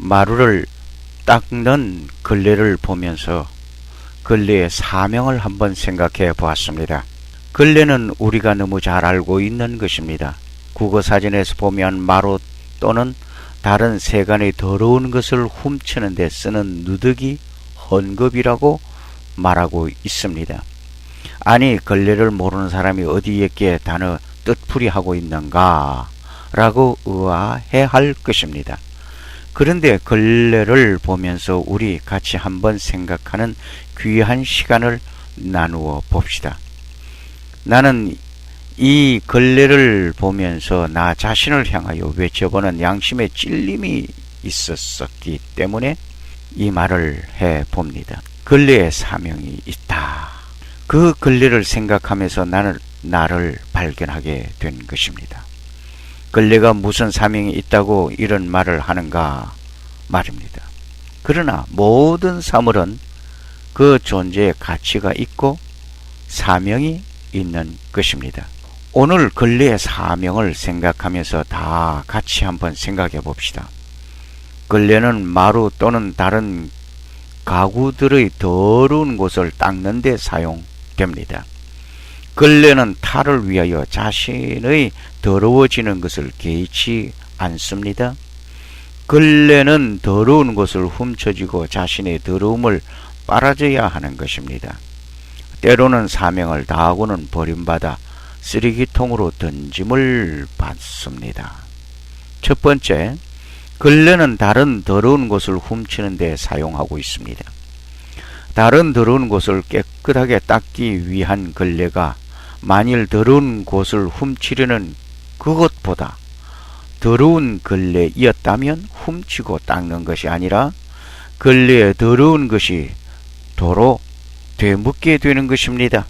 마루를 닦는 걸레를 보면서 걸레의 사명을 한번 생각해 보았습니다. 걸레는 우리가 너무 잘 알고 있는 것입니다. 국어사전에서 보면 마루 또는 다른 세간의 더러운 것을 훔치는 데 쓰는 누더기, 헌금이라고 말하고 있습니다. 아니, 걸레를 모르는 사람이 어디 있기에 단어 뜻풀이 하고 있는가 라고 의아해 할 것입니다. 그런데 걸레를 보면서 우리 같이 한번 생각하는 귀한 시간을 나누어 봅시다. 나는 이 걸레를 보면서 나 자신을 향하여 외쳐보는 양심의 찔림이 있었기 때문에 이 말을 해봅니다. 걸레의 사명이 있다. 그 걸레를 생각하면서 나는 나를 발견하게 된 것입니다. 걸레가 무슨 사명이 있다고 이런 말을 하는가 말입니다. 그러나 모든 사물은 그 존재의 가치가 있고 사명이 있는 것입니다. 오늘 걸레의 사명을 생각하면서 다 같이 한번 생각해 봅시다. 걸레는 마루 또는 다른 가구들의 더러운 곳을 닦는 데 사용됩니다. 걸레는 탈을 위하여 자신의 더러워지는 것을 개의치 않습니다. 걸레는 더러운 것을 훔쳐지고 자신의 더러움을 빨아줘야 하는 것입니다. 때로는 사명을 다하고는 버림받아 쓰레기통으로 던짐을 받습니다. 첫 번째, 걸레는 다른 더러운 것을 훔치는 데 사용하고 있습니다. 다른 더러운 곳을 깨끗하게 닦기 위한 걸레가 만일 더러운 곳을 훔치려는 그것보다 더러운 걸레이었다면 훔치고 닦는 것이 아니라 걸레에 더러운 것이 도로 되묻게 되는 것입니다.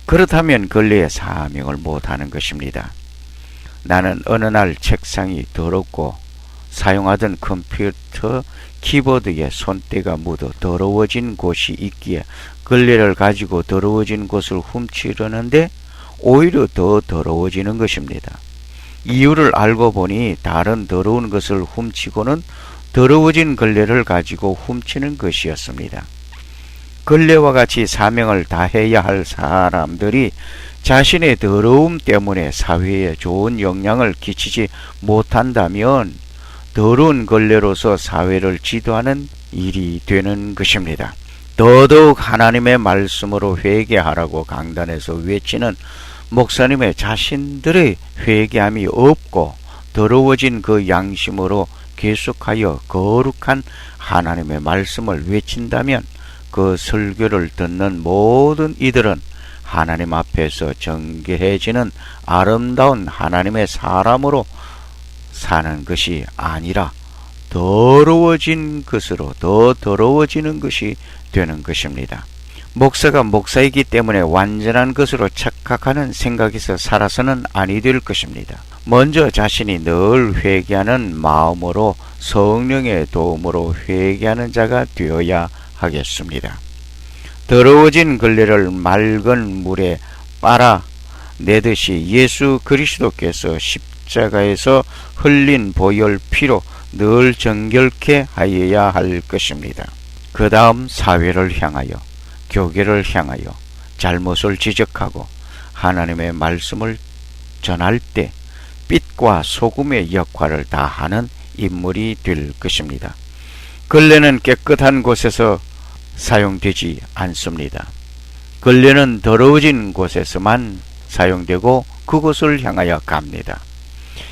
그렇다면 걸레의 사명을 못하는 것입니다. 나는 어느 날 책상이 더럽고 사용하던 컴퓨터 키보드에 손때가 묻어 더러워진 곳이 있기에 걸레를 가지고 더러워진 곳을 훔치려는데 오히려 더 더러워지는 것입니다. 이유를 알고 보니 다른 더러운 것을 훔치고는 더러워진 걸레를 가지고 훔치는 것이었습니다. 걸레와 같이 사명을 다해야 할 사람들이 자신의 더러움 때문에 사회에 좋은 영향을 끼치지 못한다면 더러운 걸레로서 사회를 지도하는 일이 되는 것입니다. 더더욱 하나님의 말씀으로 회개하라고 강단에서 외치는 목사님의 자신들의 회개함이 없고 더러워진 그 양심으로 계속하여 거룩한 하나님의 말씀을 외친다면 그 설교를 듣는 모든 이들은 하나님 앞에서 정결해지는 아름다운 하나님의 사람으로 사는 것이 아니라 더러워진 것으로 더 더러워지는 것이 되는 것입니다. 목사가 목사이기 때문에 완전한 것으로 착각하는 생각에서 살아서는 아니 될 것입니다. 먼저 자신이 늘 회개하는 마음으로 성령의 도움으로 회개하는 자가 되어야 하겠습니다. 더러워진 걸레를 맑은 물에 빨아 내듯이 예수 그리스도께서 십자가에서 흘린 보혈 피로 늘 정결케 하여야 할 것입니다. 그 다음 사회를 향하여 교계를 향하여 잘못을 지적하고 하나님의 말씀을 전할 때 빛과 소금의 역할을 다하는 인물이 될 것입니다. 걸레는 깨끗한 곳에서 사용되지 않습니다. 걸레는 더러워진 곳에서만 사용되고 그곳을 향하여 갑니다.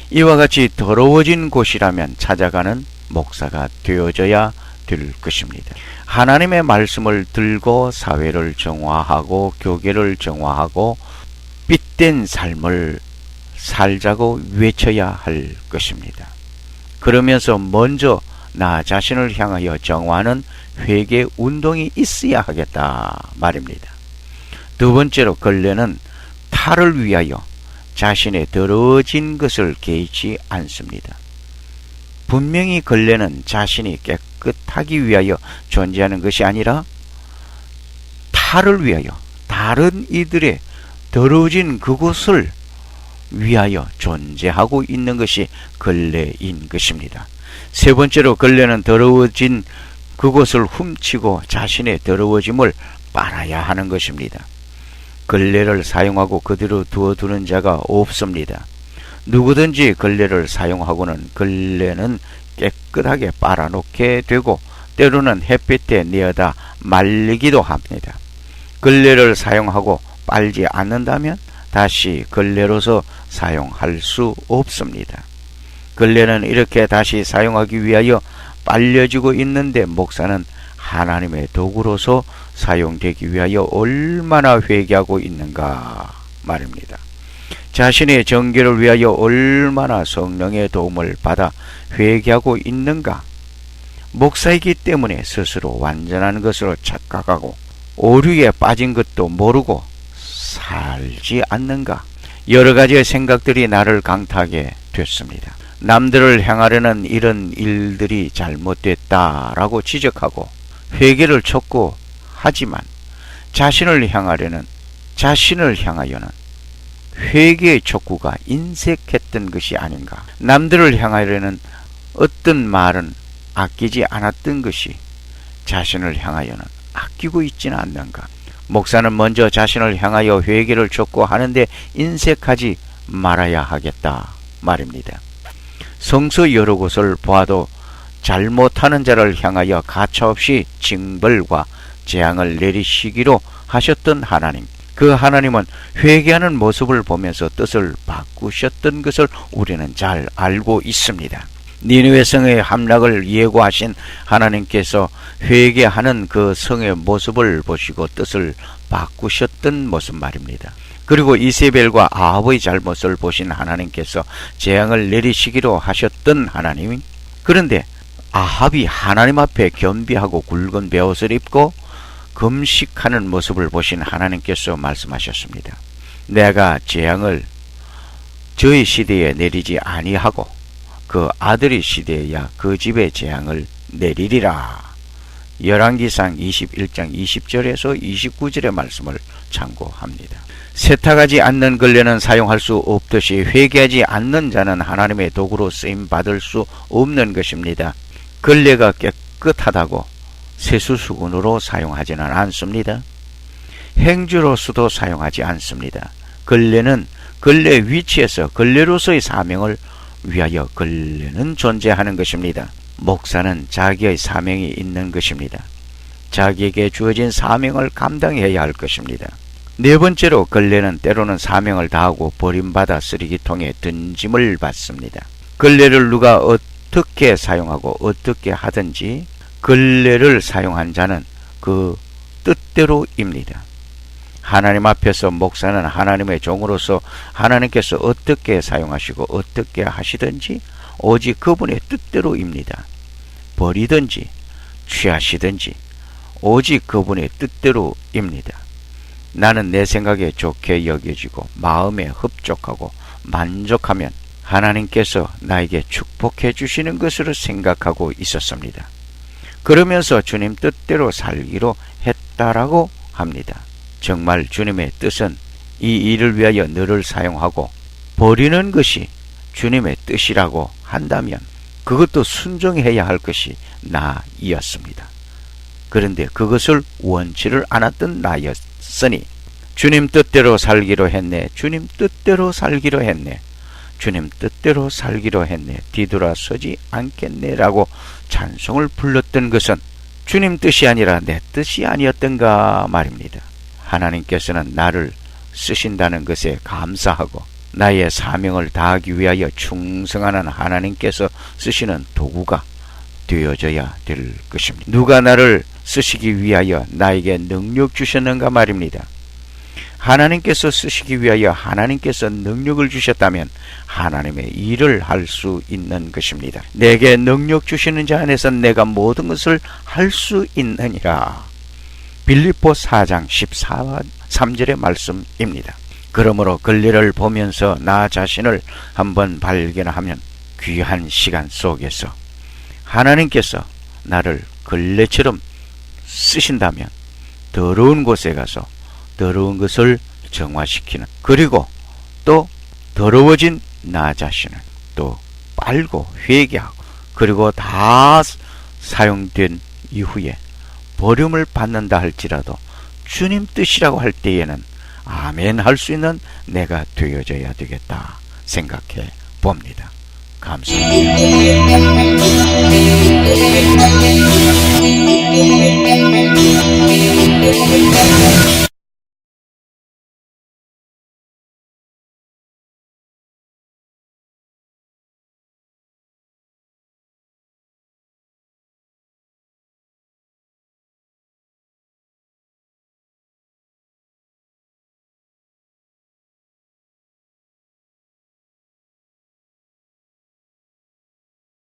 이와 같이 더러워진 곳이라면 찾아가는 목사가 되어져야 될 것입니다. 하나님의 말씀을 들고 사회를 정화하고 교계를 정화하고 빛된 삶을 살자고 외쳐야 할 것입니다. 그러면서 먼저 나 자신을 향하여 정화하는 회개 운동이 있어야 하겠다 말입니다. 두 번째로 걸레는 탈을 위하여 자신의 더러워진 것을 개의치 않습니다. 분명히 걸레는 자신이 깨끗하기 위하여 존재하는 것이 아니라 탈을 위하여 다른 이들의 더러워진 그곳을 위하여 존재하고 있는 것이 걸레인 것입니다. 세 번째로 걸레는 더러워진 그곳을 훔치고 자신의 더러워짐을 빨아야 하는 것입니다. 걸레를 사용하고 그대로 두어두는 자가 없습니다. 누구든지 걸레를 사용하고는 걸레는 깨끗하게 빨아놓게 되고 때로는 햇빛에 내어다 말리기도 합니다. 걸레를 사용하고 빨지 않는다면 다시 걸레로서 사용할 수 없습니다. 걸레는 이렇게 다시 사용하기 위하여 빨려지고 있는데 목사는 하나님의 도구로서 사용되기 위하여 얼마나 회개하고 있는가 말입니다. 자신의 정결을 위하여 얼마나 성령의 도움을 받아 회개하고 있는가. 목사이기 때문에 스스로 완전한 것으로 착각하고 오류에 빠진 것도 모르고 살지 않는가. 여러 가지의 생각들이 나를 강타하게 됐습니다. 남들을 향하려는 이런 일들이 잘못됐다라고 지적하고 회개를 촉구하지만 자신을 향하여는 회개의 촉구가 인색했던 것이 아닌가. 남들을 향하여는 어떤 말은 아끼지 않았던 것이 자신을 향하여는 아끼고 있지는 않는가. 목사는 먼저 자신을 향하여 회개를 촉구하는데 인색하지 말아야 하겠다 말입니다. 성서 여러 곳을 보아도 잘못하는 자를 향하여 가차없이 징벌과 재앙을 내리시기로 하셨던 하나님, 그 하나님은 회개하는 모습을 보면서 뜻을 바꾸셨던 것을 우리는 잘 알고 있습니다. 니느웨 성의 함락을 예고하신 하나님께서 회개하는 그 성의 모습을 보시고 뜻을 바꾸셨던 모습 말입니다. 그리고 이세벨과 아합의 잘못을 보신 하나님께서 재앙을 내리시기로 하셨던 하나님, 그런데 아합이 하나님 앞에 겸비하고 굵은 베옷을 입고 금식하는 모습을 보신 하나님께서 말씀하셨습니다. 내가 재앙을 저희 시대에 내리지 아니하고 그 아들의 시대에야 그 집에 재앙을 내리리라. 열왕기상 21장 20절에서 29절의 말씀을 참고합니다. 세탁하지 않는 걸레는 사용할 수 없듯이 회개하지 않는 자는 하나님의 도구로 쓰임받을 수 없는 것입니다. 걸레가 깨끗하다고 세수수건으로 사용하지는 않습니다. 행주로서도 사용하지 않습니다. 걸레는 걸레 위치에서 걸레로서의 사명을 위하여 걸레는 존재하는 것입니다. 목사는 자기의 사명이 있는 것입니다. 자기에게 주어진 사명을 감당해야 할 것입니다. 네 번째로 걸레는 때로는 사명을 다하고 버림받아 쓰레기통에 던짐을 받습니다. 걸레를 누가 어떻게 사용하고 어떻게 하든지 걸레를 사용한 자는 그 뜻대로입니다. 하나님 앞에서 목사는 하나님의 종으로서 하나님께서 어떻게 사용하시고 어떻게 하시든지 오직 그분의 뜻대로입니다. 버리든지 취하시든지 오직 그분의 뜻대로입니다. 나는 내 생각에 좋게 여겨지고 마음에 흡족하고 만족하면 하나님께서 나에게 축복해 주시는 것으로 생각하고 있었습니다. 그러면서 주님 뜻대로 살기로 했다라고 합니다. 정말 주님의 뜻은 이 일을 위하여 너를 사용하고 버리는 것이 주님의 뜻이라고 한다면 그것도 순종해야 할 것이 나이었습니다. 그런데 그것을 원치를 않았던 나였으니 주님 뜻대로 살기로 했네, 주님 뜻대로 살기로 했네, 주님 뜻대로 살기로 했네, 뒤돌아서지 않겠네 라고 찬송을 불렀던 것은 주님 뜻이 아니라 내 뜻이 아니었던가 말입니다. 하나님께서는 나를 쓰신다는 것에 감사하고 나의 사명을 다하기 위하여 충성하는 하나님께서 쓰시는 도구가 되어져야 될 것입니다. 누가 나를 쓰시기 위하여 나에게 능력 주셨는가 말입니다. 하나님께서 쓰시기 위하여 하나님께서 능력을 주셨다면 하나님의 일을 할 수 있는 것입니다. 내게 능력 주시는 자 안에서 내가 모든 것을 할 수 있느니라. 빌립보 4장 13절의 말씀입니다. 그러므로 걸레를 보면서 나 자신을 한번 발견하면 귀한 시간 속에서 하나님께서 나를 걸레처럼 쓰신다면 더러운 곳에 가서 더러운 것을 정화시키는, 그리고 또 더러워진 나 자신을 또 빨고 회개하고 그리고 다 사용된 이후에 버림을 받는다 할지라도 주님 뜻이라고 할 때에는 아멘 할 수 있는 내가 되어져야 되겠다 생각해 봅니다. 감사합니다.